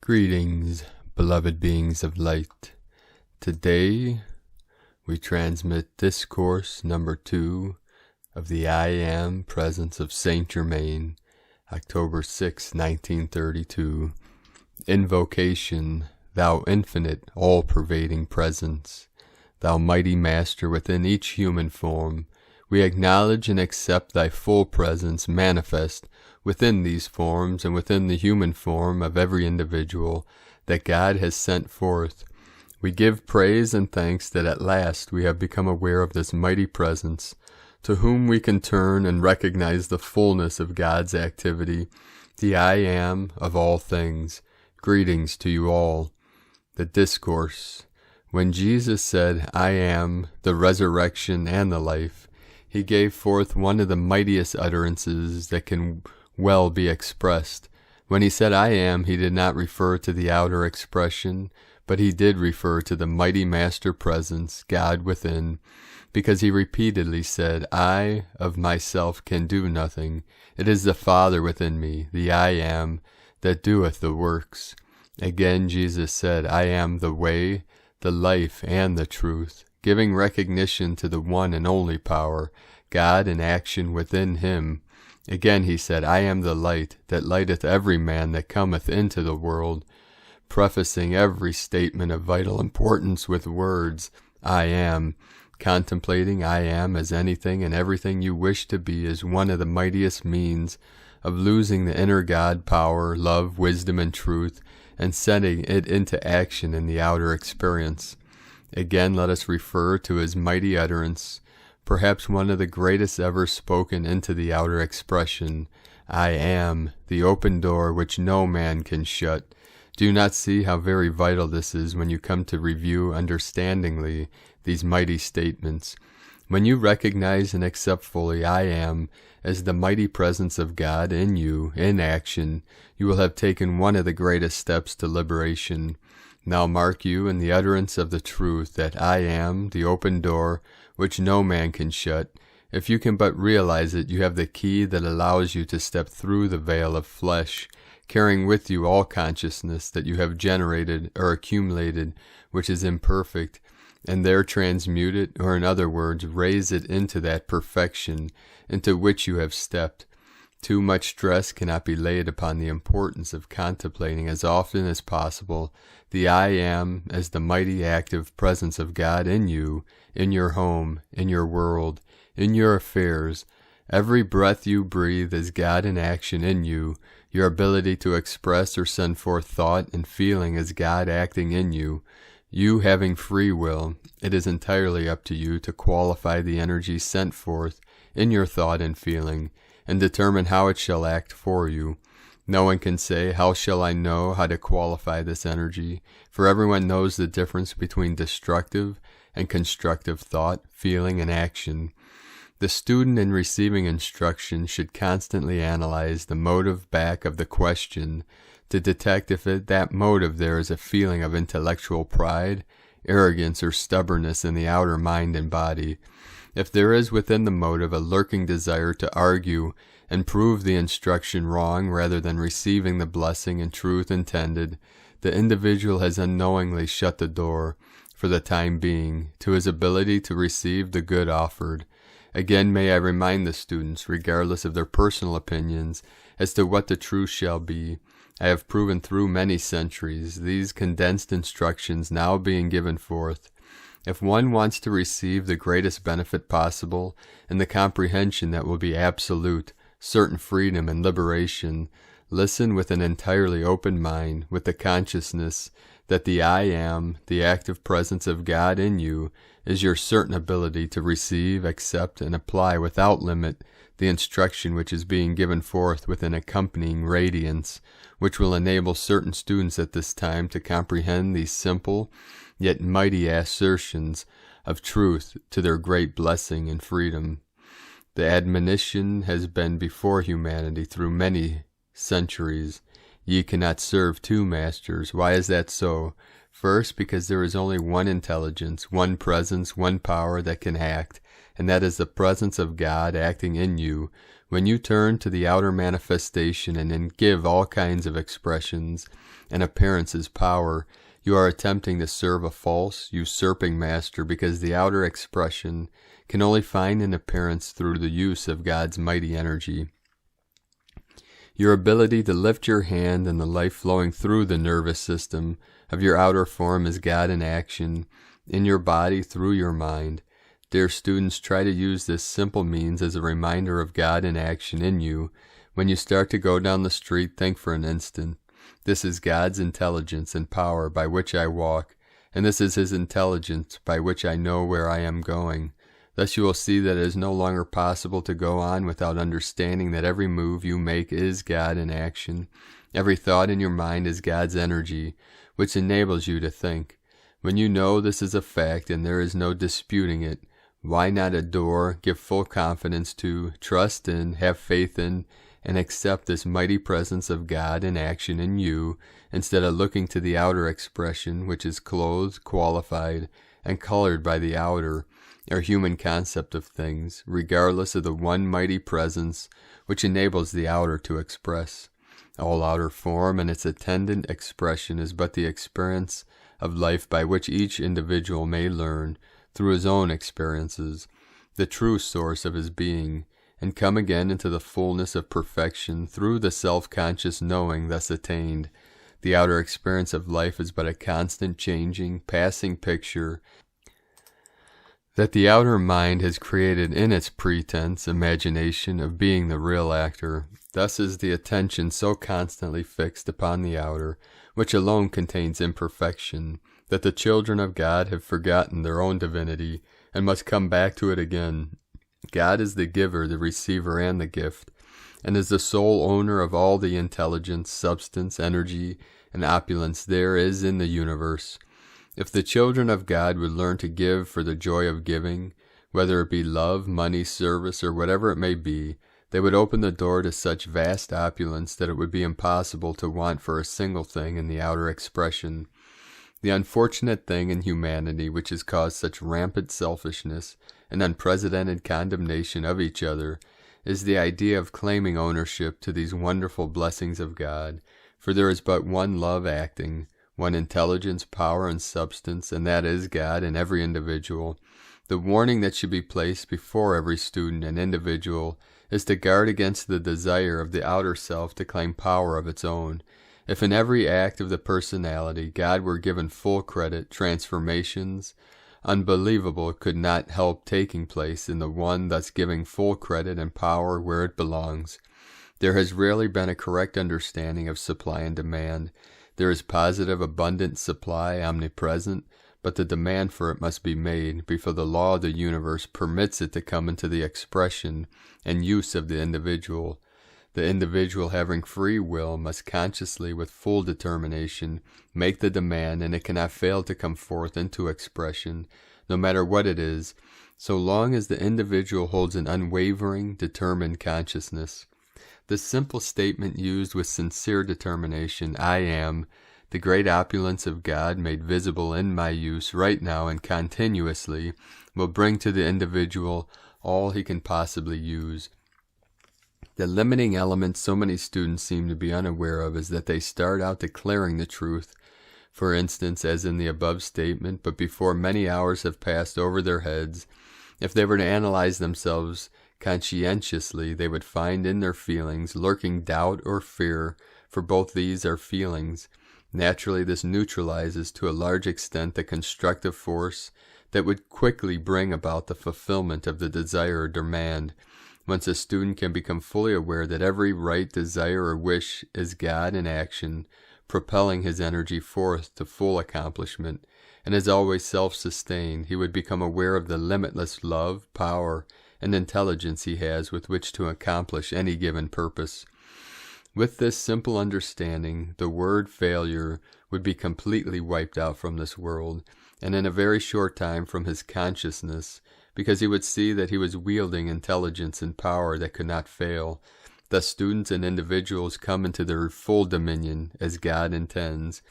Greetings, beloved beings of light. Today, we transmit Discourse number 2 of the I Am Presence of Saint Germain, October 6, 1932. INvocation, thou infinite, all-pervading presence, thou mighty master within each human form, we acknowledge and accept thy full presence manifest within these forms and within the human form of every individual that God has sent forth. We give praise and thanks that at last we have become aware of this mighty presence, to whom we can turn and recognize the fullness of God's activity, the I Am of all things. Greetings to you all. The Discourse. When Jesus said, I am the resurrection and the life, he gave forth one of the mightiest utterances that can well be expressed. When he said, I am, he did not refer to the outer expression, but he did refer to the mighty master presence, God within, because he repeatedly said, I of myself can do nothing. It is the Father within me, the I am, that doeth the works. Again Jesus said, I am the way, the life, and the truth, giving recognition to the one and only power, God in action within him. Again he said, I am the light that lighteth every man that cometh into the world, prefacing every statement of vital importance with words, I am, contemplating I am as anything and everything you wish to be is one of the mightiest means of losing the inner God power, love, wisdom, and truth, and setting it into action in the outer experience. Again, let us refer to his mighty utterance, perhaps one of the greatest ever spoken into the outer expression, I am, the open door which no man can shut. Do you not see how very vital this is when you come to review understandingly these mighty statements? When you recognize and accept fully I am as the mighty presence of God in you, in action, you will have taken one of the greatest steps to liberation. Now mark you in the utterance of the truth that I am the open door which no man can shut. If you can but realize it, you have the key that allows you to step through the veil of flesh, carrying with you all consciousness that you have generated or accumulated, which is imperfect, and there transmute it, or in other words, raise it into that perfection into which you have stepped. Too much stress cannot be laid upon the importance of contemplating as often as possible the I am as the mighty active presence of God in you, in your home, in your world, in your affairs. Every breath you breathe is God in action in you. Your ability to express or send forth thought and feeling is God acting in you. You having free will, it is entirely up to you to qualify the energy sent forth in your thought and feeling, and determine how it shall act for you. No one can say, how shall I know how to qualify this energy? For everyone knows the difference between destructive and constructive thought, feeling, and action. The student in receiving instruction should constantly analyze the motive back of the question to detect if that motive there is a feeling of intellectual pride, arrogance, or stubbornness in the outer mind and body. If there is within the motive a lurking desire to argue and prove the instruction wrong rather than receiving the blessing and truth intended, the individual has unknowingly shut the door, for the time being, to his ability to receive the good offered. Again may I remind the students, regardless of their personal opinions, as to what the truth shall be. I have proven through many centuries, these condensed instructions now being given forth. If one wants to receive the greatest benefit possible, and the comprehension that will be absolute, certain freedom and liberation, listen with an entirely open mind, with the consciousness that the I am, the active presence of God in you, is your certain ability to receive, accept, and apply without limit the instruction which is being given forth with an accompanying radiance, which will enable certain students at this time to comprehend these simple yet mighty assertions of truth to their great blessing and freedom. The admonition has been before humanity through many centuries. Ye cannot serve two masters. Why is that so? First, because there is only one intelligence, one presence, one power that can act, and that is the presence of God acting in you. When you turn to the outer manifestation and then give all kinds of expressions and appearances power, you are attempting to serve a false, usurping master, because the outer expression can only find an appearance through the use of God's mighty energy. Your ability to lift your hand and the life flowing through the nervous system of your outer form is God in action, in your body through your mind. Dear students, try to use this simple means as a reminder of God in action in you. When you start to go down the street, think for an instant, this is God's intelligence and power by which I walk, and this is His intelligence by which I know where I am going. Thus you will see that it is no longer possible to go on without understanding that every move you make is God in action. Every thought in your mind is God's energy, which enables you to think. When you know this is a fact and there is no disputing it, why not adore, give full confidence to, trust in, have faith in, and accept this mighty presence of God in action in you, instead of looking to the outer expression, which is clothed, qualified, and colored by the outer, or human concept of things, regardless of the one mighty presence which enables the outer to express. All outer form and its attendant expression is but the experience of life by which each individual may learn, through his own experiences, the true source of his being, and come again into the fullness of perfection through the self-conscious knowing thus attained. The outer experience of life is but a constant changing, passing picture that the outer mind has created in its pretense, imagination of being the real actor. Thus is the attention so constantly fixed upon the outer, which alone contains imperfection, that the children of God have forgotten their own divinity, and must come back to it again. God is the giver, the receiver, and the gift, and is the sole owner of all the intelligence, substance, energy, and opulence there is in the universe. If the children of God would learn to give for the joy of giving, whether it be love, money, service, or whatever it may be, they would open the door to such vast opulence that it would be impossible to want for a single thing in the outer expression. The unfortunate thing in humanity which has caused such rampant selfishness and unprecedented condemnation of each other is the idea of claiming ownership to these wonderful blessings of God, for there is but one love acting, one intelligence, power, and substance, and that is God in every individual. The warning that should be placed before every student and individual is to guard against the desire of the outer self to claim power of its own. If in every act of the personality God were given full credit, transformations unbelievable could not help taking place in the one thus giving full credit and power where it belongs. There has rarely been a correct understanding of supply and demand. There is positive abundant supply omnipresent, but the demand for it must be made before the law of the universe permits it to come into the expression and use of the individual. The individual, having free will, must consciously, with full determination, make the demand, and it cannot fail to come forth into expression, no matter what it is, so long as the individual holds an unwavering, determined consciousness. This simple statement used with sincere determination, I am, the great opulence of God made visible in my use right now and continuously, will bring to the individual all he can possibly use. The limiting element so many students seem to be unaware of is that they start out declaring the truth, for instance, as in the above statement, but before many hours have passed over their heads, if they were to analyze themselves conscientiously, they would find in their feelings lurking doubt or fear, for both these are feelings. Naturally, this neutralizes to a large extent the constructive force that would quickly bring about the fulfillment of the desire or demand. Once a student can become fully aware that every right desire or wish is God in action, propelling his energy forth to full accomplishment, and is always self-sustained, he would become aware of the limitless love, power, and intelligence he has with which to accomplish any given purpose. With this simple understanding, the word failure would be completely wiped out from this world, and in a very short time from his consciousness, because he would see that he was wielding intelligence and power that could not fail. Thus students and individuals come into their full dominion, as God intends,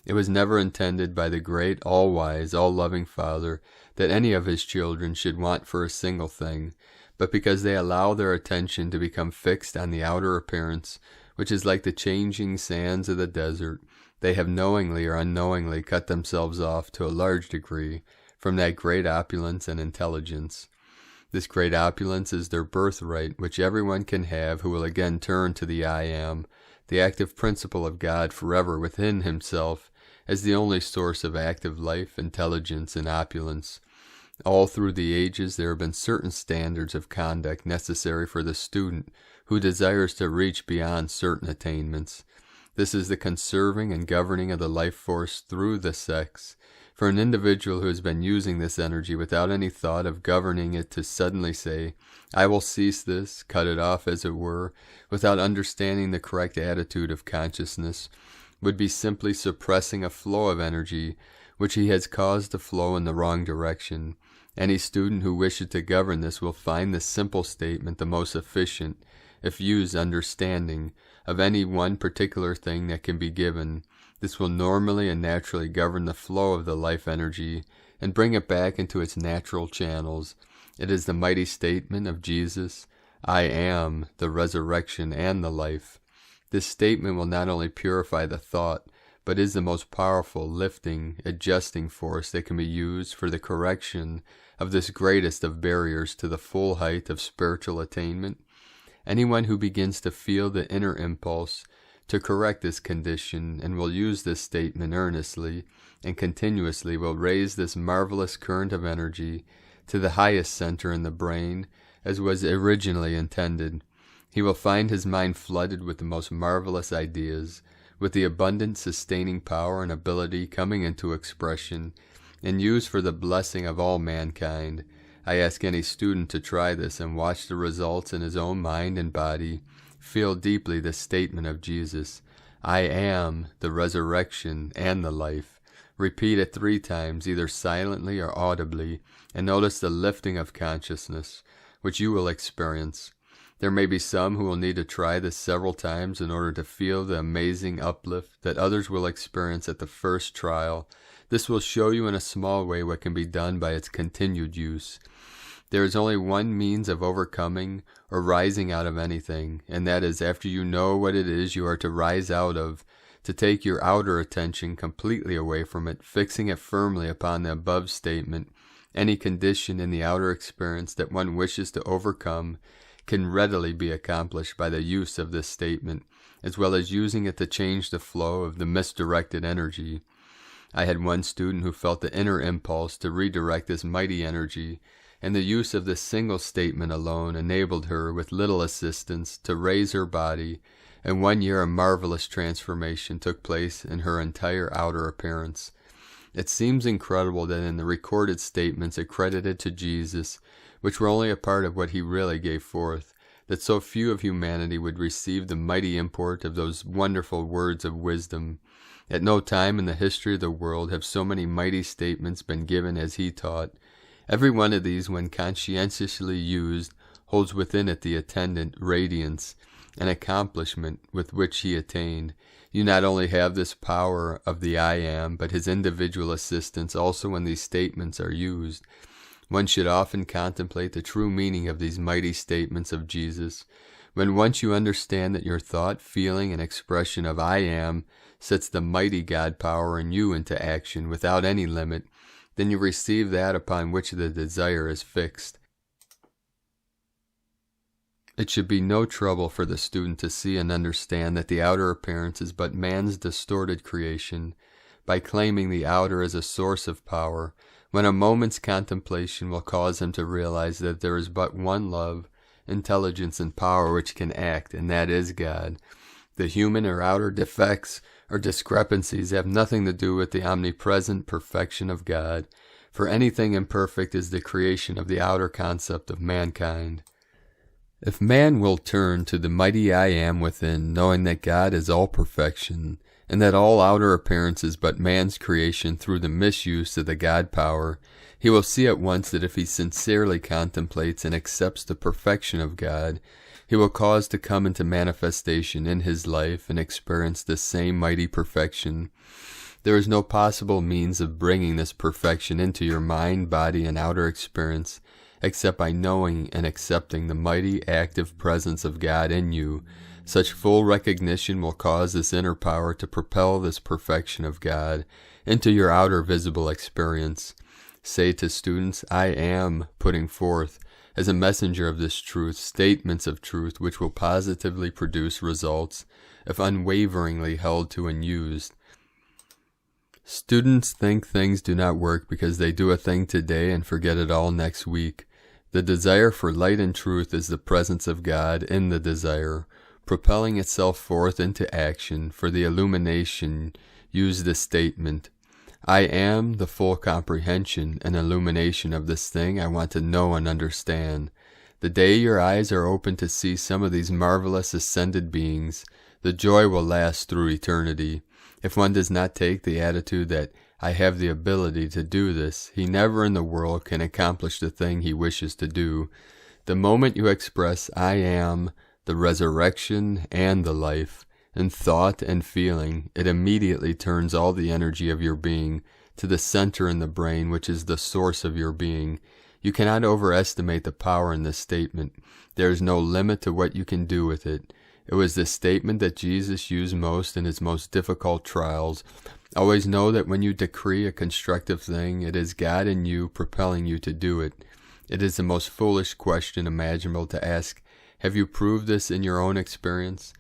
It was never intended by the great, all-wise, all-loving Father that any of his children should want for a single thing, but because they allow their attention to become fixed on the outer appearance, which is like the changing sands of the desert, they have knowingly or unknowingly cut themselves off to a large degree from that great opulence and intelligence. This great opulence is their birthright, which everyone can have who will again turn to the I Am, the active principle of God forever within himself, as the only source of active life, intelligence, and opulence. All through the ages there have been certain standards of conduct necessary for the student who desires to reach beyond certain attainments. This is the conserving and governing of the life force through the sex. For an individual who has been using this energy without any thought of governing it to suddenly say, I will cease this, cut it off as it were, without understanding the correct attitude of consciousness, would be simply suppressing a flow of energy which he has caused to flow in the wrong direction. Any student who wishes to govern this will find this simple statement the most efficient, if used understanding, of any one particular thing that can be given. This will normally and naturally govern the flow of the life energy and bring it back into its natural channels. It is the mighty statement of Jesus, I am the resurrection and the life. This statement will not only purify the thought, but is the most powerful, lifting, adjusting force that can be used for the correction of this greatest of barriers to the full height of spiritual attainment. Anyone who begins to feel the inner impulse to correct this condition and will use this statement earnestly and continuously will raise this marvelous current of energy to the highest center in the brain as was originally intended. He will find his mind flooded with the most marvelous ideas, with the abundant sustaining power and ability coming into expression and used for the blessing of all mankind. I ask any student to try this and watch the results in his own mind and body. Feel deeply the statement of Jesus, I am the resurrection and the life. Repeat it 3 times, either silently or audibly, and notice the lifting of consciousness, which you will experience. There may be some who will need to try this several times in order to feel the amazing uplift that others will experience at the first trial. This will show you in a small way what can be done by its continued use. There is only one means of overcoming or rising out of anything, and that is after you know what it is you are to rise out of, to take your outer attention completely away from it, fixing it firmly upon the above statement. Any condition in the outer experience that one wishes to overcome can readily be accomplished by the use of this statement, as well as using it to change the flow of the misdirected energy. I had one student who felt the inner impulse to redirect this mighty energy, and the use of this single statement alone enabled her, with little assistance, to raise her body. In 1 year a marvelous transformation took place in her entire outer appearance. It seems incredible that in the recorded statements accredited to Jesus, which were only a part of what he really gave forth, that so few of humanity would receive the mighty import of those wonderful words of wisdom. At no time in the history of the world have so many mighty statements been given as he taught. Every one of these, when conscientiously used, holds within it the attendant radiance and accomplishment with which he attained. You not only have this power of the I Am, but his individual assistance also when these statements are used. One should often contemplate the true meaning of these mighty statements of Jesus. When once you understand that your thought, feeling, and expression of I Am sets the mighty God power in you into action without any limit, then you receive that upon which the desire is fixed. It should be no trouble for the student to see and understand that the outer appearance is but man's distorted creation. By claiming the outer as a source of power, when a moment's contemplation will cause him to realize that there is but one love, intelligence, and power which can act, and that is God. The human or outer defects or discrepancies have nothing to do with the omnipresent perfection of God, for anything imperfect is the creation of the outer concept of mankind. If man will turn to the mighty I Am within, knowing that God is all perfection, and that all outer appearance is but man's creation through the misuse of the God power, he will see at once that if he sincerely contemplates and accepts the perfection of God, he will cause to come into manifestation in his life and experience this same mighty perfection. There is no possible means of bringing this perfection into your mind, body, and outer experience except by knowing and accepting the mighty active presence of God in you. Such full recognition will cause this inner power to propel this perfection of God into your outer visible experience. Say to students, I am putting forth, as a messenger of this truth, statements of truth which will positively produce results if unwaveringly held to and used. Students think things do not work because they do a thing today and forget it all next week. The desire for light and truth is the presence of God in the desire, propelling itself forth into action. For the illumination, use this statement: I am the full comprehension and illumination of this thing I want to know and understand. The day your eyes are open to see some of these marvelous ascended beings, the joy will last through eternity. If one does not take the attitude that I have the ability to do this, he never in the world can accomplish the thing he wishes to do. The moment you express I am, the resurrection and the life, in thought and feeling, it immediately turns all the energy of your being to the center in the brain, which is the source of your being. You cannot overestimate the power in this statement. There is no limit to what you can do with it. It was this statement that Jesus used most in his most difficult trials. Always know that when you decree a constructive thing, it is God in you propelling you to do it. It is the most foolish question imaginable to ask, have you proved this in your own experience?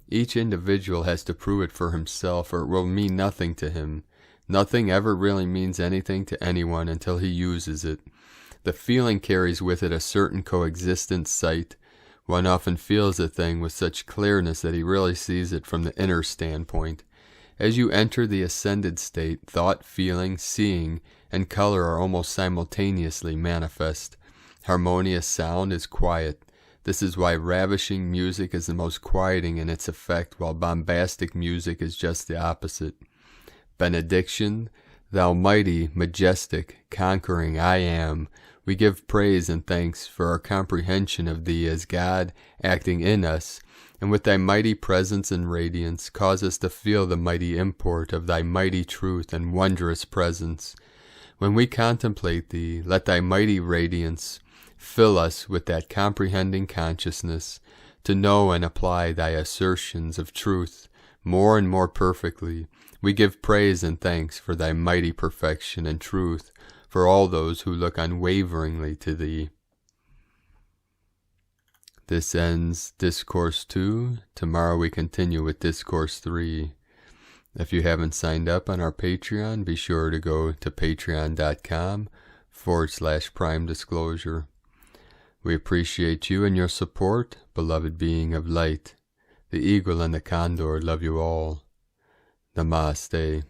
Each individual has to prove it for himself, or it will mean nothing to him. Nothing ever really means anything to anyone until he uses it. The feeling carries with it a certain coexistent sight. One often feels a thing with such clearness that he really sees it from the inner standpoint. As you enter the ascended state, thought, feeling, seeing, and color are almost simultaneously manifest. Harmonious sound is quiet. This is why ravishing music is the most quieting in its effect, while bombastic music is just the opposite. Benediction, thou mighty, majestic, conquering I am, we give praise and thanks for our comprehension of thee as God acting in us, and with thy mighty presence and radiance cause us to feel the mighty import of thy mighty truth and wondrous presence. When we contemplate thee, let thy mighty radiance fill us with that comprehending consciousness, to know and apply thy assertions of truth more and more perfectly. We give praise and thanks for thy mighty perfection and truth for all those who look unwaveringly to thee. This ends Discourse 2. Tomorrow we continue with Discourse 3. If you haven't signed up on our Patreon, be sure to go to patreon.com/Prime Disclosure. We appreciate you and your support, beloved being of light. The eagle and the condor love you all. Namaste.